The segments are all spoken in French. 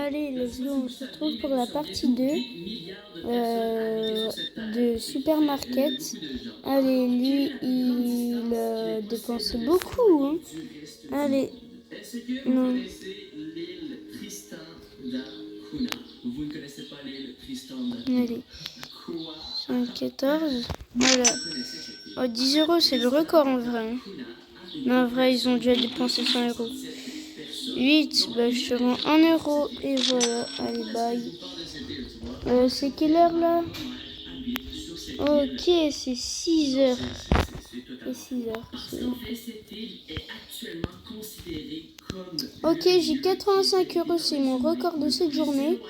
Allez, let's go, on se retrouve pour la partie 2 de Supermarket. Allez, lui, il dépensé beaucoup. Hein. Allez, non. Allez, 114. Voilà. Oh, 10 euros, c'est le record en vrai. Hein. Non, en vrai, ils ont déjà dépensé 100 euros. 8, bah, je te rends 1 euro. Et voilà, allez, bye. C'est quelle heure là? Ok, c'est 6 heures. Et 6 heures, c'est bon. Ok, j'ai 85 euros, c'est mon record de cette journée.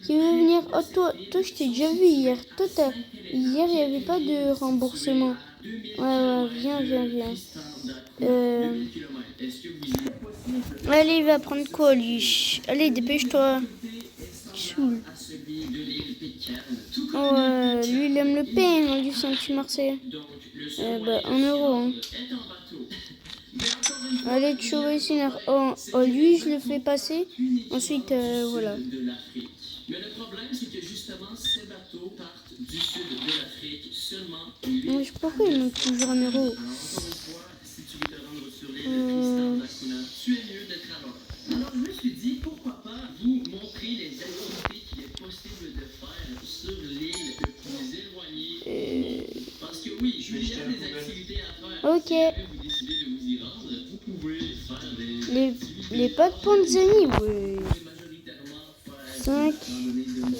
Qui veut venir? Oh, toi, je t'ai déjà vu hier. Hier, il n'y avait pas de remboursement. Ouais, viens. Allez, il va prendre quoi, lui? Allez, dépêche-toi. Saoul. Oh, lui, il aime le pain, lui, c'est un petit Marseillais. 1 euro. Hein. Allez, Chauvesinner. Oh, lui, je le fais passer. Ensuite, voilà. Mais le problème, c'est que justement, ces bateaux partent du sud de l'Afrique seulement. Mais pourquoi ils m'ont toujours 1 euro? Si tu veux te rendre sur l'île de Tristan d'Acunha, tu es mieux d'être à l'heure. Alors, je me suis dit, pourquoi pas vous montrer les activités qu'il est possible de faire sur l'île plus éloignée. Parce que oui, il y a des activités à faire. Ok. Si vous décidez de vous y rendre, vous pouvez faire des... Les potes Panzani, oui. 5,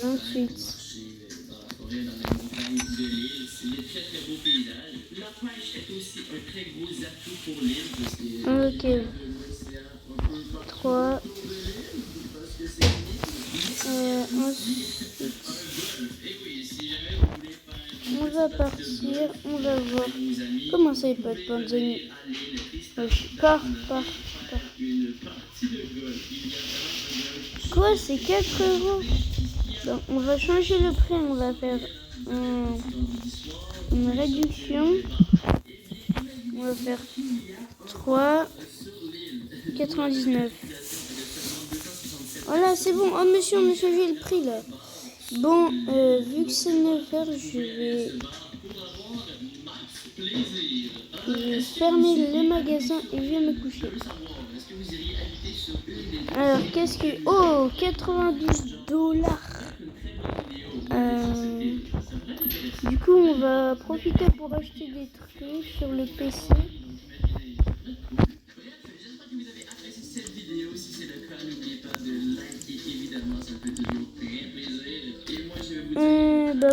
28. Ok. 3. Ensuite, on va partir, on va voir. Comment ça, il peut être Panzani? Pars. Quoi, c'est 4 euros? Bon, on va changer le prix, on va faire une réduction. On va faire 3,99. Voilà, c'est bon. Oh monsieur, on a changé le prix là. Bon, vu que c'est 9 heures, je vais fermer le magasin et je vais me coucher. Alors, qu'est-ce que... Oh, 92 $. Du coup, on va profiter pour acheter des trucs sur le PC.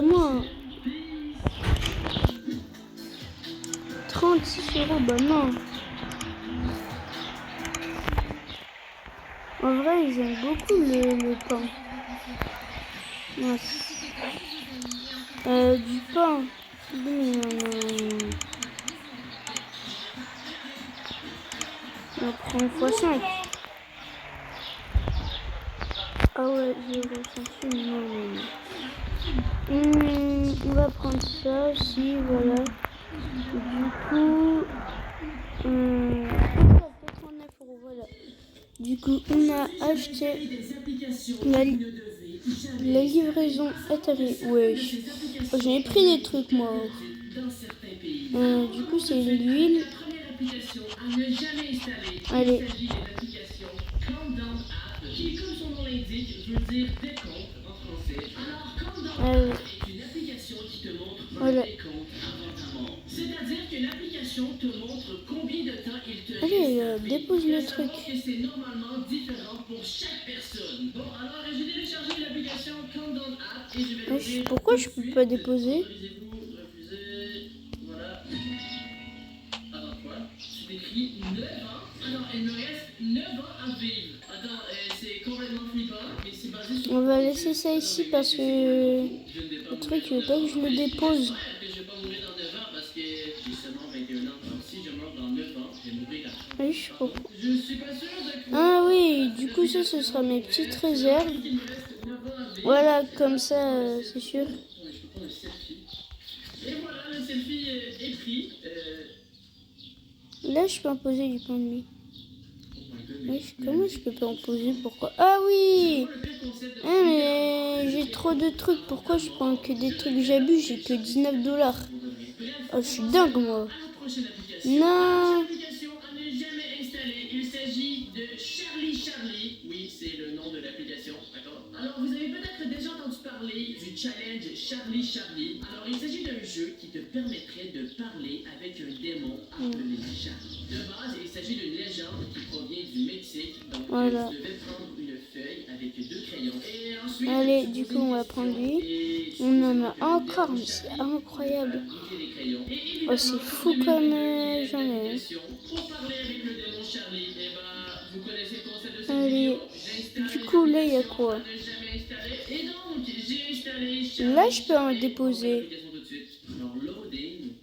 Moi, 36 euros, bah non. En vrai, ils aiment beaucoup le pain. Du pain. On prend x5. Ah ouais, 0,5. On va prendre ça aussi, voilà. Du coup, 89 euros, voilà. Du coup, on a acheté la livraison est arrivée. Ouais, j'en ai pris des trucs, moi. Du coup, c'est l'huile. Allez. Voilà. C'est-à-dire que l'application te montre combien de temps il te reste. Allez, dépose le truc. C'est normalement différent pour chaque personne. Bon, alors j'ai téléchargé l'application Countdown App et je vais pourquoi je peux pas déposer? Voilà. Alors quoi? C'est écrit 9 ans. Alors, il me reste 9 ans à vivre. Attends, c'est complètement flippant, mais c'est basé sur... On va laisser ça ici parce que le truc, il veut pas que je le dépose. Oui, je comprends. Ah oui, du coup ça, ce sera mes petites réserves. Voilà, comme ça, c'est sûr. Et voilà, le selfie est pris. Là, je peux imposer du pain de mie. Oui, comment je peux pas en poser? Pourquoi? Ah oui! Ah, mais j'ai trop de trucs. Pourquoi je prends que des trucs? J'abuse, j'ai que 19 $. Oh, je suis dingue, moi. Non! Il s'agit de Charlie Charlie. Oui, c'est le nom de l'application, d'accord? Alors, vous avez peut-être déjà entendu parler du challenge Charlie Charlie. Alors, il s'agit d'un jeu qui te permettrait de parler avec un démon appelé Charlie. De base, il s'agit d'une légende qui provient du Mexique. Donc, Voilà. tu devais prendre une feuille avec 2 crayons. Et ensuite, Allez, du coup, on va prendre lui. On en a encore, mais c'est incroyable. Oh, c'est fou comme j'en ai. Pour parler avec le démon Charlie, eh ben, vous connaissez le concept de cette Allez, vidéo. du coup, là, il y a quoi? Et donc, j'ai installé Là, je peux en déposer. Alors, loading.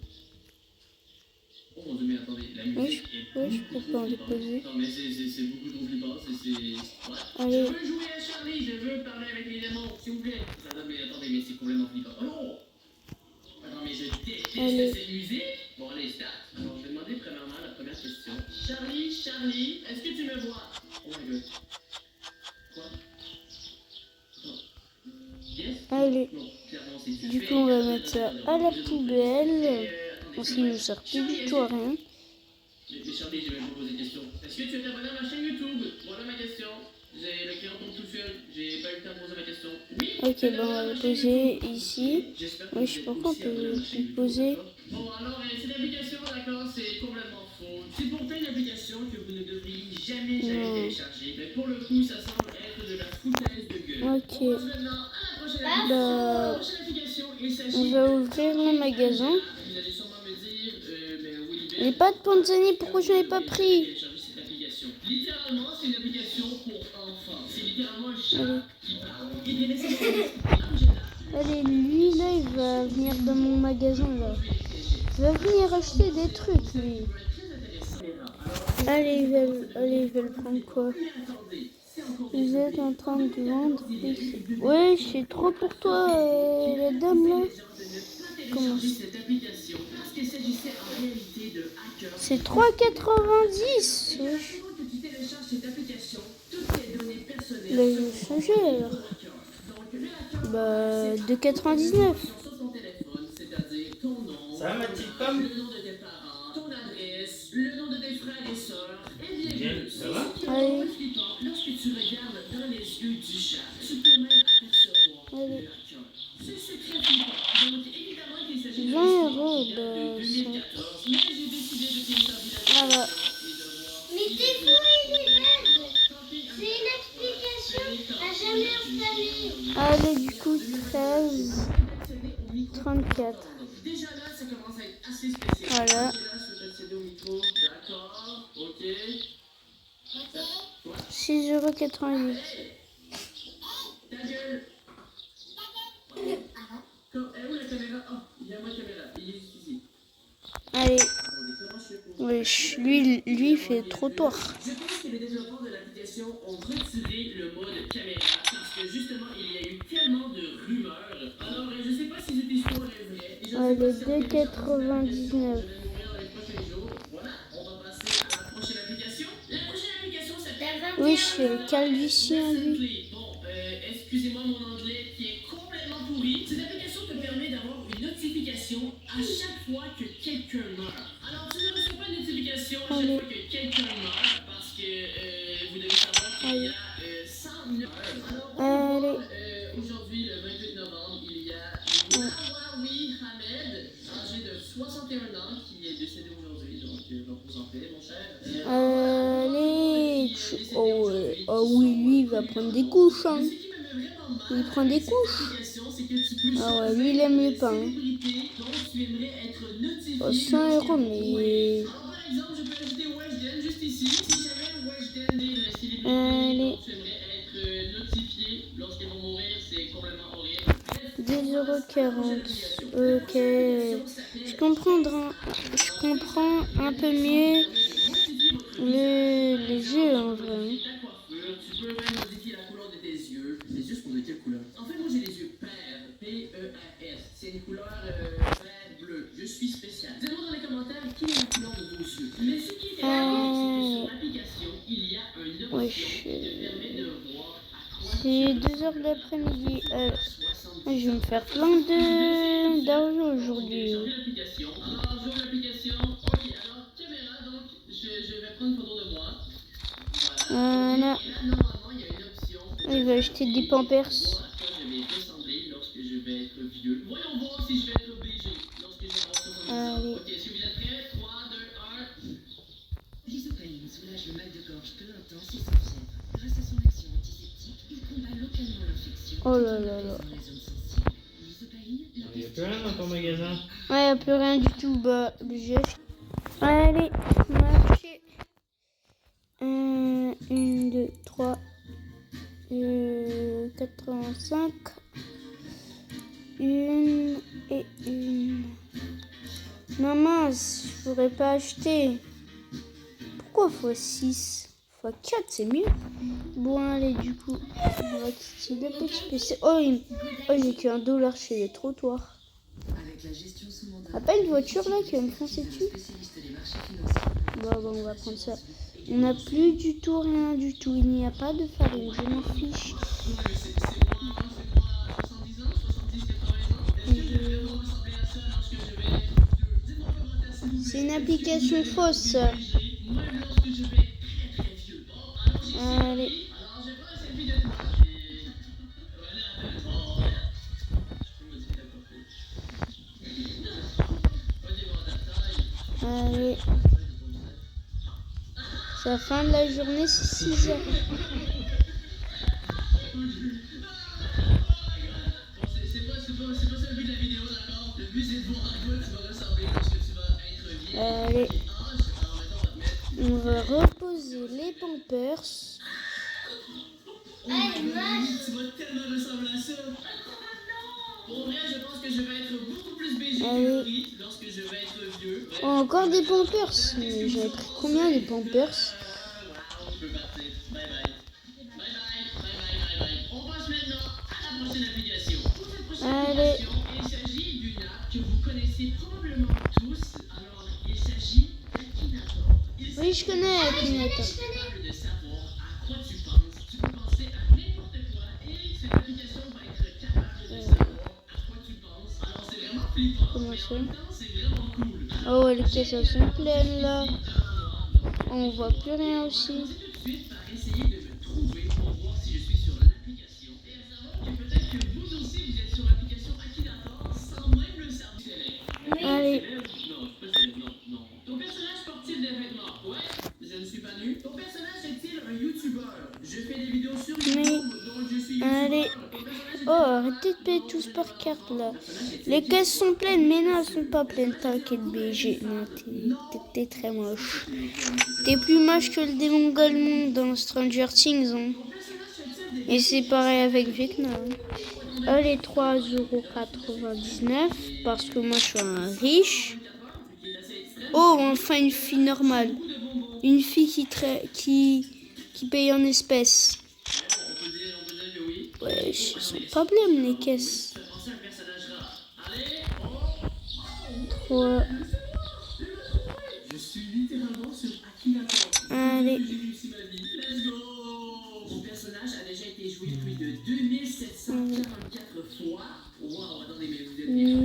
Oh mon dieu, mais attendez, la Oui, musique je peux pas en déposer. Non, mais c'est beaucoup trop flippant. Ouais. Allez. Je veux jouer à Charlie, je veux parler avec les démons, s'il vous plaît. Non, mais attendez, mais c'est complètement flippant. Oh non! Attends, mais je déteste cette musique. Bon, allez, start. Alors, je vais demander premièrement la première question. Charlie, Charlie, est-ce que tu me vois? Oh my god. Quoi? Attends. Yes? Allez. Non, clairement, c'est Du coup, on va mettre ça à la poubelle. Parce qu'il ne sert plus du tout à rien. Mais Charlie, j'ai même pas posé de question. Est-ce que tu es abonné à ma chaîne YouTube? Voilà ma question. J'ai le crayon tombe tout seul. J'ai pas eu le temps de poser ma question. Oui. Ok, bon, on va le poser ici. Oui, je sais pas pourquoi on peut le poser. Bon, alors, cette application, d'accord, c'est complètement faux. C'est pourtant une application que vous ne devriez jamais télécharger. Mais pour le coup, ça semble être de la foutaise de gueule. Ok. On passe maintenant à la prochaine application. Bah, La prochaine application, il on s'agit va ouvrir le magasin. Vous allez sûrement me dire, mais Willy Les pâtes Panzani, pourquoi je n'en ai pas pris? Littéralement, c'est une application pour enfants. C'est littéralement un chat qui parle. Et bien, laissez-moi Allez, lui, là, il va venir dans mon magasin, là. Il va venir acheter des trucs, lui. Allez, il va le prendre quoi? Vous êtes en train de vendre ici. Ouais, c'est trop pour toi, la dame, là. Comment? C'est 3,90. Là, je vais changer, alors. Bah, 2,99. Ça va, ma petite pomme? Ton adresse, le nom de tes frères et sœurs, et bien, Ça va? Allez. Lorsque tu regardes dans les yeux du chat, tu peux même apercevoir Allez. le cœur. C'est très flippant. Donc, évidemment qu'il s'agit 20 euros, bah, 2014, mais j'ai décidé de télécharger la voilà. Mais t'es fou, il est bête. C'est une explication à jamais installer. Allez, du coup, 13, 34. Déjà là, ça commence à être assez spécial. Voilà. Déjà là, je vais accéder au micro. D'accord, ok. 6,88 €. Ta gueule. Où la caméra? Oh, il y a ma caméra. Il est ici. Allez. Attendez, comment je fais pour... Wesh, lui, il fait trottoir. Je pense que les développeurs de l'application ont retiré le mode caméra parce que justement, il y a eu tellement de rumeurs. Alors, je sais pas si cette histoire est vraie. Et je Allez, sais pas si 2,99 je vais mourir dans les prochains jours. Voilà, on va passer à la prochaine application. La prochaine application s'appelle... Wesh, calvicien, lui. Bon, excusez-moi mon anglais qui est complètement pourri. Cette application te permet d'avoir une notification à chaque fois que quelqu'un meurt. Alors, tu ne reçois pas une notification à chaque fois que quelqu'un meurt parce que vous devez savoir qu'il y a 109. Alors, aujourd'hui, le 28 novembre, il y a Nawawi Hamed, âgé de 61 ans, qui est décédé aujourd'hui. Donc, repose en paix, mon cher. Allez. Oh oui, lui, il va prendre des couches, hein. Il prend des couches. Ah ouais, lui, il aime le pain. Oh, 100 €, mais... Allez. 10,40 €. Ok. Je comprends un peu mieux les jeux, en vrai. Tu peux même modifier la couleur de tes yeux. Les yeux sont de quelle couleur? En fait, moi j'ai les yeux pairs. P-E-A-S. C'est une couleur vert-bleu. Je suis spécial. Dites-moi dans les commentaires quelle est la couleur de vos yeux. Mais ce qui est étonnant, c'est que sur l'application, il y a un Ouais, c'est 2 heures de l'après-midi. Je vais me faire plein d'argent aujourd'hui. Alors, j'ouvre l'application. Ok, alors, caméra, donc, je vais prendre une photo de moi. Voilà. Et là, normalement, il y a une option. Il va acheter des Pampers. Je vais ressembler lorsque je vais être vieux. Voyons voir si je vais être obligé lorsque je vais avoir 70 ans. Allez. Ok, si vous êtes prêts, 3, 2, 1. L'Isocaïne soulage le mal de gorge peu intense et sans fièvre. Grâce à son action antiseptique, il combat localement l'infection. Oh là là là. Dans les zones sensibles. L'Isocaïne, Il n'y a plus rien dans ton magasin. Ouais, y a plus rien du tout. Bah, j'ai acheté. Allez, marcher. 1, 2, 3, 85. Une et une. Non mince, je pourrais pas acheter. Pourquoi x6 x4 c'est mieux. Bon allez du coup, on va quitter le petit PC. Oh, j'ai que $1 chez les trottoirs. avec la gestion sous mandat. Ah, pas une voiture là qui va me foncer dessus. Spécialiste des marchés financiers. Bon, on va prendre ça. On n'a plus du tout rien du tout. Il n'y a pas de farine, je m'en fiche. C'est une application fausse. Allez. Allez. C'est la fin de la journée, c'est 6 heures. Allez. On va reposer les Pampers. Allez, moche. Tu vas tellement ressembler à ça. Pour vrai, je pense que je vais être beaucoup plus BG Allez. que Free lorsque je vais être vieux. Oh, encore des Pampers. Mais j'avais pris combien des Pampers? On peut partir. Bye bye. Bye bye. Bye bye. Bye bye. On passe maintenant à la prochaine application. Pour cette prochaine Allez. application, il s'agit d'une app que vous connaissez probablement tous. Alors, il s'agit d'Akinator. Oui, je connais Akinator. Capable de savoir à quoi tu penses. Tu peux penser à n'importe quoi et cette application va être capable de savoir à quoi tu penses. Alors, c'est vraiment flippant. Comment Mais ça? en même temps, c'est vraiment cool. Oh, les caisses elles sont pleines là. On voit plus rien aussi. Commencez tout de suite par essayer de me trouver pour voir si je suis sur l'application et à savoir que peut-être que vous aussi vous êtes sur l'application Akinator sans même le savoir. Allez. Non, je suis pas célèbre, non. Ton personnage porte-t-il des vêtements? Ouais, je ne suis pas nu. Ton personnage est-il un youtubeur? Je fais des vidéos sur YouTube, donc je suis Allez. youtubeur. Ton personnage Oh, arrêtez de payer tous par carte là. Les caisses sont pleines, mais non, elles sont pas pleines. T'inquiète, BG. Non, t'es très moche. T'es plus moche que le démon Golemon dans Stranger Things. Hein. Et c'est pareil avec Vecna. Allez, 3,99 € parce que moi je suis un riche. Oh, enfin une fille normale. Une fille qui paye en espèces. Ouais, elles sont pas blêmes les caisses. 3. Je suis littéralement sur Akinator. Allez. J'ai réussi ma vie. Let's go! Mon personnage a déjà été joué plus de 2744 fois. Wow, attendez, mais vous êtes bien.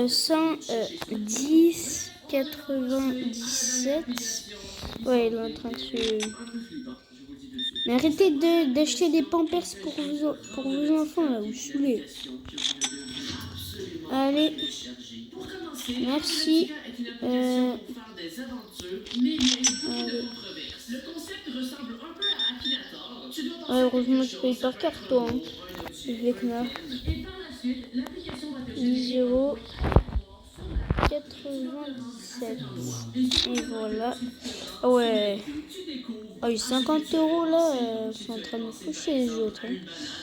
110,97. Ouais, il est en train de se... Mais arrêtez d'acheter des Pampers pour vos enfants, là, vous saoulez. Allez. Pour commencer, Merci. est une application pour faire des aventures, mais il y a eu beaucoup de Allez. controverses. Le concept ressemble un peu à Akinator. Tu dois penser Ouais, heureusement à que tu payes par carte, toi. Hein. C'est Vecna. et par la suite, l'application va te 0,97. Et voilà. Ah ouais. Ah, les 50 € là, sont en train de me foucher les autres. Hein.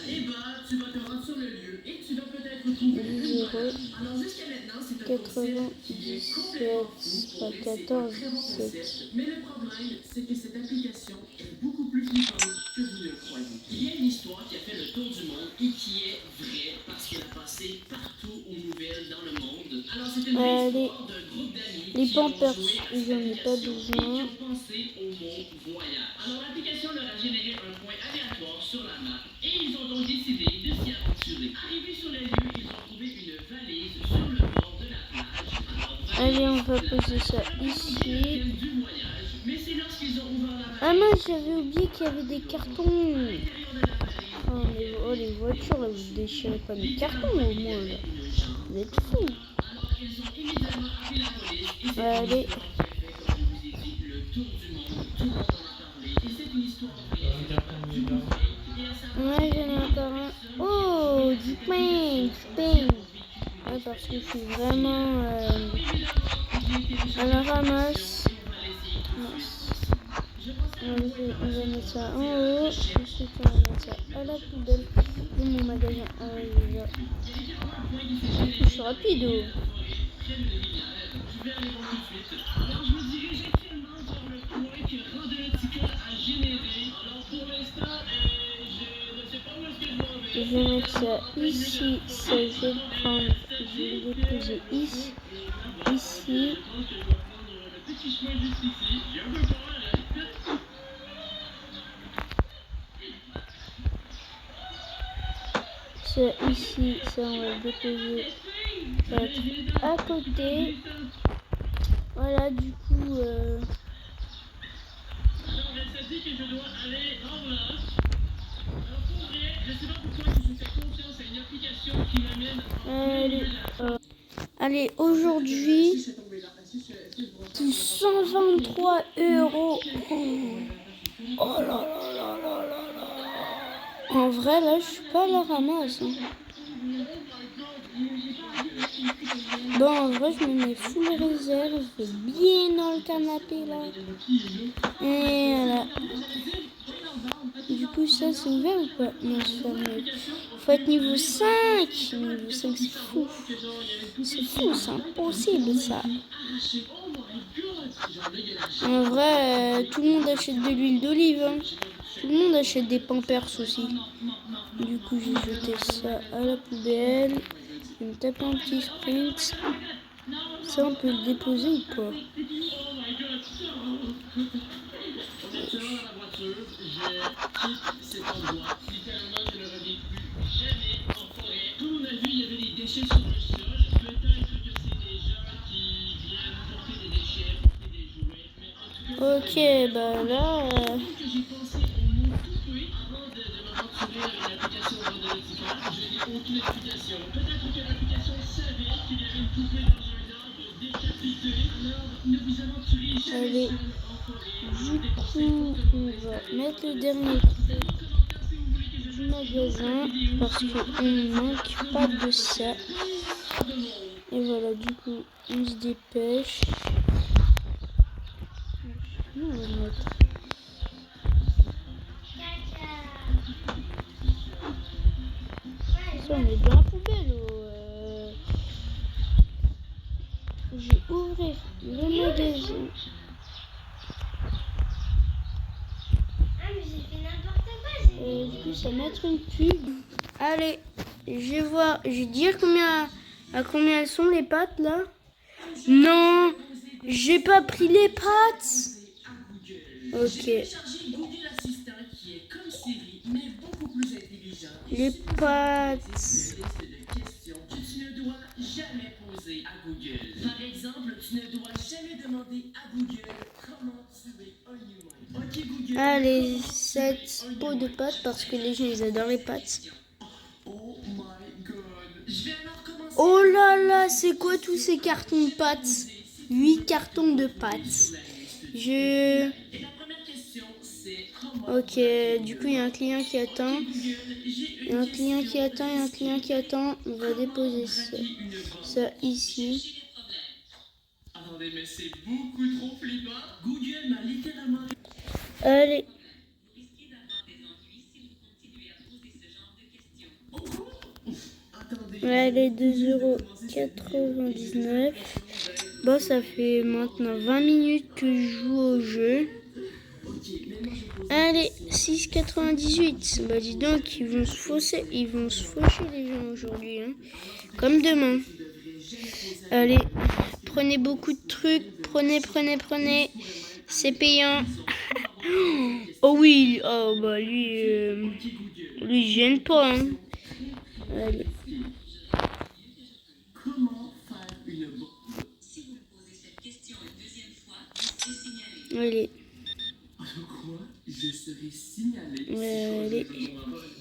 et bah, tu vas te rendre sur le lieu et tu vas peut-être trouver 0, Alors jusqu'à maintenant, c'est un concept qui est 97, complètement fou pas pour lui, c'est 14, un très bon 17. concept. Mais le problème, c'est que cette application est beaucoup plus flippante que vous ne le croyez. Il y a une histoire qui a fait le tour du monde et qui est vraie parce qu'elle a passé partout aux nouvelles dans le monde. Alors c'est une vraie Allez. histoire d'un groupe d'amis Les qui ont Pampers, joué à j'en ai pas besoin. pensé penser au mot voyage. Alors l'application leur a généré un point aléatoire sur la map et ils ont donc décidé de s'y aventurer. Arrivés sur les lieux, ils ont trouvé une valise sur le bord de la plage. Alors, Allez, on va poser ça ici. du voyage, mais c'est lorsqu'ils ont ouvert la Ah mince, j'avais oublié qu'il y avait des cartons. Oh, les voitures, là, vous déchirez pas mes cartons au moins, là. Vous êtes fous. Allez. Ouais, j'en ai encore un. Oh, du pain. Ouais, parce que je suis vraiment à la ramasse. On va mettre ça en haut. Ensuite, on va mettre ça à la poubelle de mon magasin. Là. Je suis rapide. Alors je me dirige actuellement vers le point que Randonautica a généré. Alors pour l'instant, je ne sais pas où est-ce que je m'en vais. Je vais mettre ça ici. Ça, je vais le prendre. Je vais le déposer ici. Ici. Je pense que je vais prendre le petit chemin juste ici. J'ai un peu peur, hein. Ça ici, ça on va le déposer. Ça va être à côté. Voilà, du coup. Alors elle s'est dit que je dois aller en là. Alors pour vrai, je sais pas pourquoi je fais confiance à une application qui m'amène Allez, aujourd'hui, 123 €. Oh là là là là là là. En vrai, là, je suis pas à la ramasse. Hein. Bon, en vrai, je me mets full réserve, bien dans le canapé, là. Et voilà. Du coup, ça, c'est ouvert ou pas? Non, c'est fermé. Faut être niveau 5. Niveau 5, c'est fou. C'est fou, c'est impossible, ça. En vrai, tout le monde achète de l'huile d'olive. Hein. Tout le monde achète des Pampers aussi. Du coup, j'ai jeté ça à la poubelle. Je vais me taper un petit sprint. Ça, on peut le déposer ou pas? cet endroit. Littéralement, je ne reviens plus jamais en forêt. Comme on a vu, il y avait des déchets sur le sol. Peut-être que c'est des gens qui viennent porter des déchets, porter des jouets. Mais en tout cas, Ok, bah là. que j'ai pensé au mot poupée avant de m'aventurer avec l'application Randonautica. Je n'ai aucune explication. Peut-être que l'application savait qu'il y avait une poupée dans un arbre décapité. Alors, ne vous aventurez jamais Allez. seul en forêt. Du coup, on va mettre le dernier truc du magasin parce qu'on ne manque pas de ça. Et voilà, du coup, on se dépêche. Où on va le mettre? Ça, on est dans la poubelle. Je vais ouvrir le magasin. Du coup, ça va mettre une pub. Allez, je vais voir. Je vais dire à combien elles sont les pâtes là. Non, j'ai pas pris les pâtes. Ok. Google Assistant qui est comme Siri, mais beaucoup plus intelligent. Les pâtes. Liste de questions que tu ne dois jamais poser à Google. Par exemple, tu ne dois jamais demander à Google comment tuer un humain. Ok Google. Allez, 7 pots de pâtes parce que les gens ils adorent les pâtes. Oh my god. Je vais alors commencer. Oh là là, c'est quoi tous ces cartons de pâtes? 8 cartons de pâtes. Et la première question, c'est comment. Ok, du coup, il y a un client qui attend. Il y a un client qui attend, il y a un client qui attend. On va déposer ça ici. Attendez, mais c'est beaucoup trop flippant. Google m'a littéralement. Allez. Allez, 2,99 €. Bon, ça fait maintenant 20 minutes que je joue au jeu. Allez, 6,98 €. Bah dis donc, ils vont se faucher les gens aujourd'hui, hein. Comme demain. Allez, prenez beaucoup de trucs, prenez. C'est payant. Oh oui, oh bah lui gêne pas. Hein. Allez. Comment faire une bonne... Si vous posez cette question une deuxième fois, vous serez signalé. Allez. Quoi? Je serai signalé. Allez.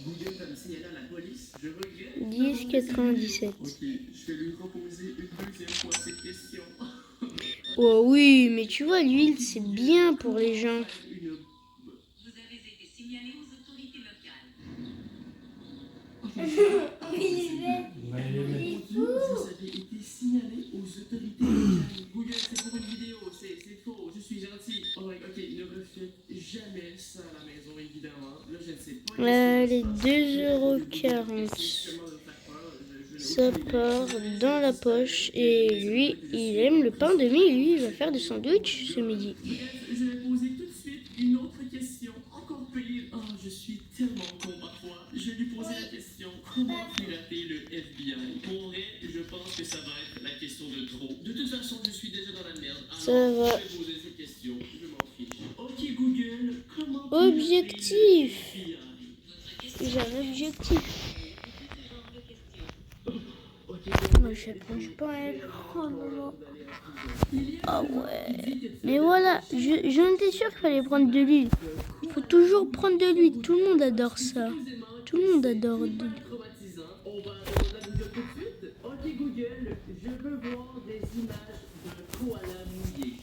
Google va me signaler à la police. Je regrette. 10,97. Ok, je vais lui reposer une deuxième fois cette question. Oh oui, mais tu vois, l'huile, c'est bien pour les gens. Une... Vous avez été signalé aux autorités locales. Vous avez été signalé aux autorités locales. Google, c'est pour une vidéo, c'est faux, je suis gentil. Oh my god, ok, ne refaites jamais ça à la maison, évidemment. Là, je ne sais pas. Allez, 2,40 €. Ça part dans la poche. Et lui, il aime le pain de mie. Lui, il va faire des sandwichs ce midi. Je vais poser tout de suite une autre question, encore pire. Oh, je suis tellement con parfois. Je vais lui poser la question, comment pirater le FBI? Pour vrai, je pense que ça va être la question de trop. De toute façon, je suis déjà dans la merde. Alors, Ça va. je vais poser cette question, je m'en fiche. Ok Google, comment Objectif. pirater le FBI? J'ai un objectif. Moi, je ne pas elle. Oh là là. Ah ouais. Mais voilà, j'en étais sûre qu'il fallait prendre de l'huile. Il faut toujours prendre de l'huile. Tout le monde adore ça. Tout le monde adore de l'huile. Traumatisant. On va répondre à Google tout de suite. Ok Google, je veux voir des images de koala mouillé.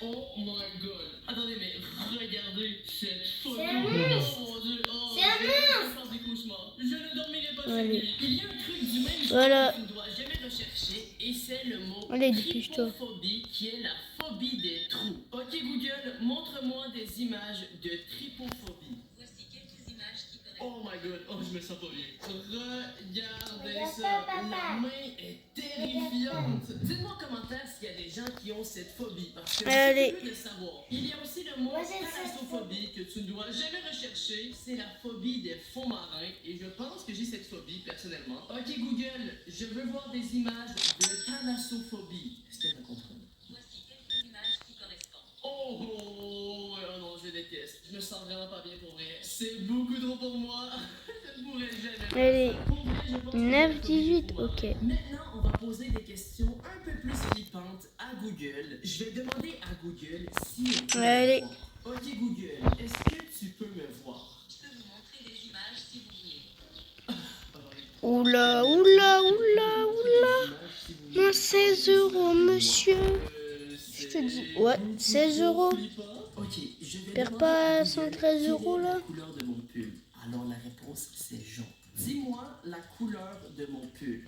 Oh my god. Attendez, mais regardez cette photo. C'est un monstre. Oh mon dieu. Oh, C'est un monstre. Des cauchemars. Je ne dormirai pas cette Allez. nuit. Il y a un truc du même genre Voilà. que tu ne dois jamais rechercher et c'est le mot Allez, dépêche-toi. trypophobie qui est la phobie des trous. Ok Google, montre-moi des images de trypophobie. Voici quelques images qui correspondent. Oh my god, oh je me sens pas bien. Regardez Regarde ça, ça, papa. la main est terrifiante. Dites-moi en commentaire s'il y a des gens qui ont cette phobie, parce que Allez. je suis curieux de savoir. Il y a aussi le mot Moi, j'ai cette thalassophobie que tu ne dois jamais rechercher, c'est la phobie des fonds marins, et je pense que j'ai cette phobie personnellement. Ok Google, je veux voir des images de thalassophobie. Est-ce qu'elle va comprendre? Voici quelques images qui correspondent. Oh non, je déteste. Je me sens vraiment pas bien pour vrai. C'est beaucoup trop pour moi. Je ne pourrais jamais. Allez. Pour vrai, je pense que 9,18, c'est pour moi. ok. Maintenant, on va poser des questions un peu plus flippantes à Google. Je vais demander à Google si elle peut Allez. me voir. Ok Google, est-ce que tu peux me voir? Je peux vous montrer des images si vous voulez. Oula, oula, oula, oula. Moins 16 €, monsieur. Je te dis, ouais, 16 €. Ok, je vais Perds demander pas à 113 Google € quelle est là. la couleur de mon pull. Alors la réponse c'est jaune. Dis-moi la couleur de mon pull.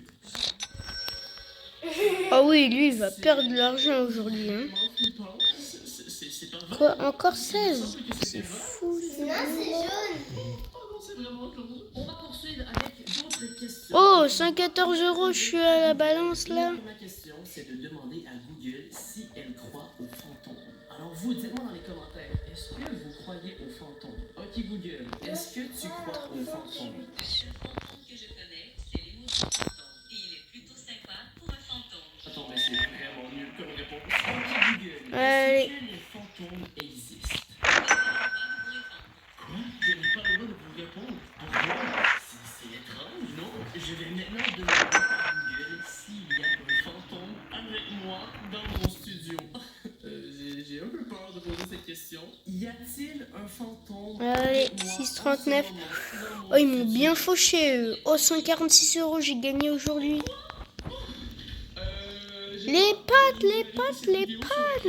Ah oui, lui, il va perdre de l'argent aujourd'hui. Hein. Vraiment flippant. C'est pas vrai. Quoi, encore 16? Il me semble que C'est vrai. fou. Non, c'est jaune. Oh non, c'est vraiment drôle. On va poursuivre avec d'autres questions. Oh, 114 €, je suis à la balance là. La première question, c'est de demander à Google si elle croit aux fantômes. Alors vous, dites-moi dans les commentaires, est-ce que vous croyez aux fantômes? Ok Google, est-ce que tu crois aux fantômes? Le seul fantôme que je connais, c'est l'émoji fantôme. Et il est plutôt sympa pour un fantôme. Attends, mais c'est vraiment nul comme réponse. Ok Google, Allez. est-ce que les fantômes existent? Je n'ai pas le droit de vous répondre. Quoi? Je n'ai pas le droit de vous répondre. Pourquoi? C'est étrange, non? Je vais maintenant demander à Google s'il y a un fantôme avec moi dans mon studio. J'ai un peu peur de poser cette question. Y a-t-il un fantôme Allez, avec moi 6,39. en ce moment dans mon Oh, ils m'ont studio? bien fauché. Eux. Oh, 146 €, j'ai gagné aujourd'hui. Les pâtes. Mais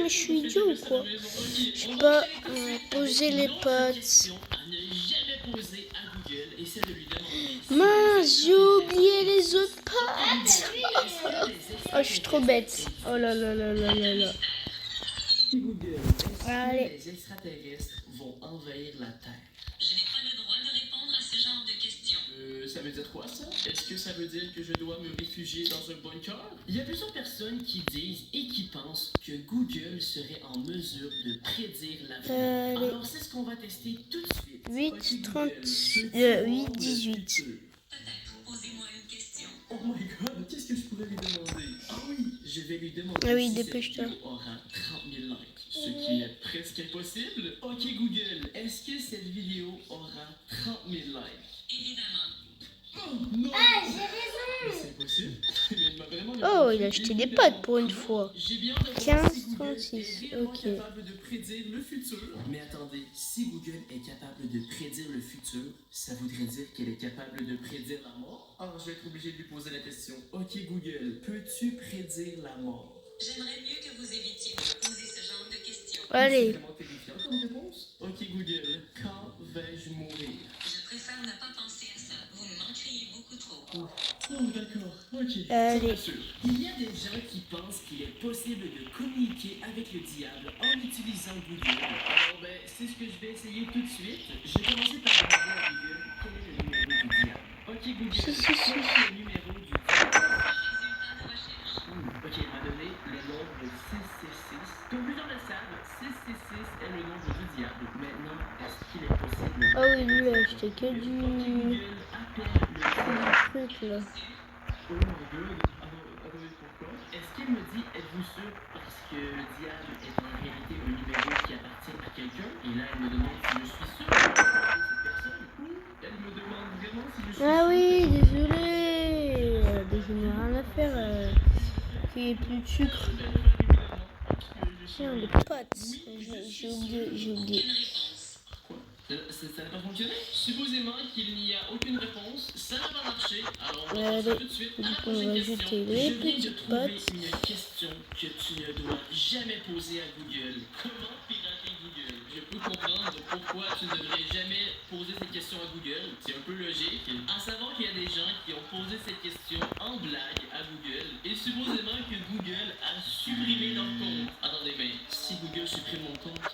je suis idiot ou quoi? Je sais pas poser les pâtes. Mince, j'ai oublié les autres pâtes. Oh, je suis trop bête. Oh là là là là là là. Google, est-ce Allez. que les extraterrestres vont envahir la Terre? Je n'ai pas le droit de répondre à ce genre de questions. Ça veut dire quoi ça? Est-ce que ça veut dire que je dois me réfugier dans un bunker? Il y a plusieurs personnes qui disent et qui pensent que Google serait en mesure de prédire l'avenir. Allez. Alors c'est ce qu'on va tester tout de suite. 8,18. Peut-être, posez-moi une question. Oh my god, qu'est-ce que je pourrais lui demander? Ah oui, oui, je vais lui demander Ah oui, si cette dépêche-toi. vidéo aura 30 000 likes, ce qui est presque impossible. Ok Google, est-ce que cette vidéo aura 30 000 likes? Évidemment. Oh non! Ah, j'ai raison. C'est impossible. Mais il m'a vraiment Oh, répondu il a acheté des évidemment. pâtes pour une fois. J'ai bien de voir 15, si Google 36, est réellement ok. capable de prédire le futur. Mais attendez, si Google est capable de prédire le futur, ça voudrait dire qu'elle est capable de prédire la mort? Alors je vais être obligé de lui poser la question. Ok Google, peux-tu prédire la mort? J'aimerais mieux que vous évitiez de me poser ce genre de questions. C'est Allez. vraiment terrifiant comme réponse. Ok Google, quand vais-je mourir? Je préfère ne pas penser à ça. Vous me manqueriez beaucoup trop. Oh d'accord, ok. Allez. Ça rassure. Il y a des gens qui pensent qu'il est possible de communiquer avec le diable en utilisant Google. Alors ben, c'est ce que je vais essayer tout de suite. Je vais commencer par demander à Google quel est le numéro du diable. Ok Google, Si. quel est le numéro du diable? Résultat de recherche. Ok, il m'a donné le nombre 666. Comme plusieurs le savent, 666 est le nombre du diable. Maintenant, est-ce qu'il est possible Ah oui, lui, il a acheté que Ok du Google, appelle le diable. truc là. Oh my god. Attendez, pourquoi? Est-ce qu'elle me dit, êtes-vous sûr? Parce que le diable est en réalité un numéro qui appartient à quelqu'un. Et là, elle me demande si je suis sûr de contacter cette personne. Ou elle me demande vraiment si je suis Ah sûr. oui, désolé. Je n'ai rien à faire. Qu'il n'y ait plus de sucre. Tiens, les pâtes. J'ai oublié. Une réponse. Quoi? Ça n'a pas fonctionné? Supposément qu'il n'y a aucune réponse, ça n'a pas marché. Alors on va passer Allez, tout de suite à du la coup, on prochaine va question. ajouter les Je viens de petites trouver pâtes. une question que tu ne dois jamais poser à Google. Comment pirater Google? Je peux comprendre pourquoi tu ne devrais jamais poser cette question à Google. C'est un peu logique. À savoir qu'il y a des gens qui ont posé cette question en blague à Google et supposément que Google a supprimé leur compte. Attendez, mais si Google supprime mon compte,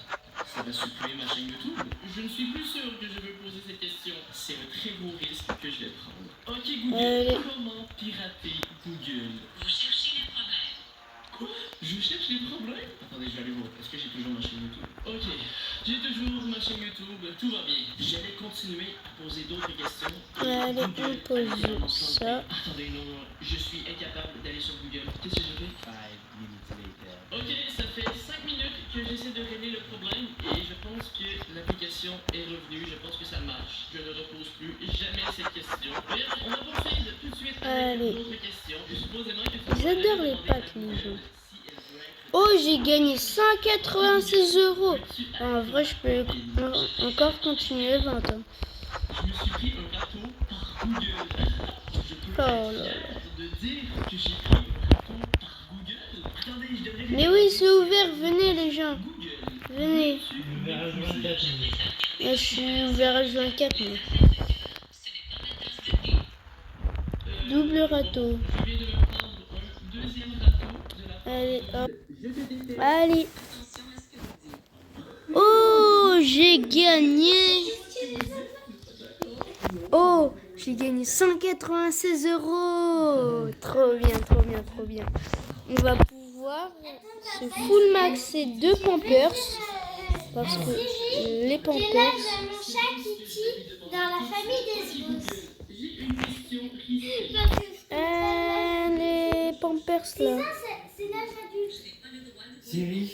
ça va supprimer ma chaîne YouTube? Je ne suis plus sûr que je veux poser cette question. C'est un très gros risque que je vais prendre. Ok Google, Allez. comment pirater Google? Vous cherchez les problèmes. Quoi? Je cherche les problèmes? Attendez, je vais aller voir. Est-ce que j'ai toujours ma chaîne YouTube? Ok, j'ai toujours ma chaîne YouTube. Tout va bien. J'allais continuer à poser d'autres questions. Allez, on Google pose a littéralement changé. ça. Attendez, non, je suis incapable d'aller sur Google. Qu'est-ce que je fais? Ok, ça fait 5 minutes que j'essaie de régler le problème et je pense que l'application est revenue. Je pense que ça marche. Je ne repose plus jamais cette question. Bref, on va poursuivre tout de suite avec Allez. d'autres questions. Supposément que J'adore les pâtes, les gens. Oh, j'ai gagné 196 €. En vrai, je peux encore continuer le 20 ans. Je me suis pris un râteau par Google. Je peux Oh là être là. fier de dire que j'ai pris un râteau par Google. Attendez, je devrais lui Mais demander oui, c'est ouvert. Venez, les gens. Google. Venez. Le verrage 24 minutes. Là, je suis ouvert à 24 mais. Double râteau. Je viens de me prendre un deuxième râteau de la part Allez, de hop. Je te déteste. Allez. Attention à ce que vous dites. Oh, j'ai gagné. Oh, j'ai gagné 196 €. Trop bien, trop bien, trop bien. On va pouvoir se full maxer 2 Pampers. Parce que les Quel Pampers. âge a mon chat Kitty dans la famille des Sbos? J'ai une question risquée. Parce que je peux Les Pampers là. ça, c'est l'âge adulte. Siri,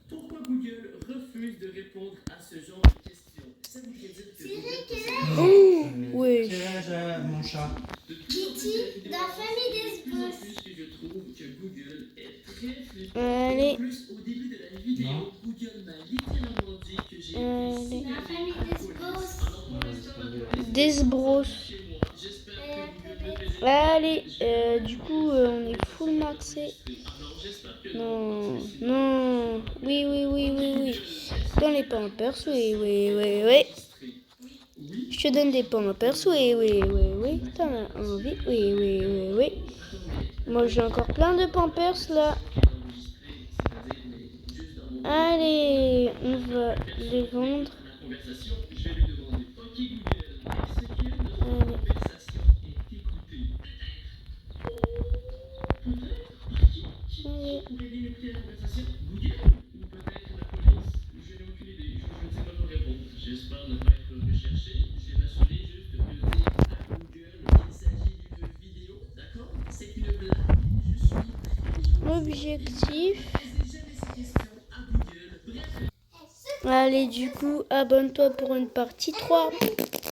Pourquoi Google refuse de répondre à ce genre de questions? Ça voudrait dire que Siri, Google quel possède âge Oh, oui. quel âge a mon chat? de plus en plus Kitty de vidéos dans la famille des de plus en Sbos? plus que je trouve que Google est très flippant. Allez. En plus, au début de la vidéo, Non. Google m'a littéralement dit que j'ai Allez. été Dans la famille des Sbos. Alors pour l'instant, la police Des Sbros. chez moi. J'espère que Google me fait Allez, du coup, on est full maxé. Alors j'espère que Non, non. Oui, oui, oui, oui, oui. Dans les Pampers, oui, oui, oui, oui. Je te donne des Pampers, oui, oui, oui, oui. T'en as envie, oui, oui, oui, oui. Moi, j'ai encore plein de Pampers là. Allez, on va les vendre. la conversation, je vais lui demander ok Google, est-ce que notre Allez. conversation est écoutée? Qui Allez. pourrait bien écouter la conversation? Google? Ou peut-être la police? Je n'ai aucune idée, je ne sais pas quoi répondre. J'espère ne pas être recherché. Je vais m'assurer juste de dire à Google qu'il s'agit d'une vidéo, d'accord? C'est une blague. Je suis très objectif. Allez, du coup, abonne-toi pour une partie 3.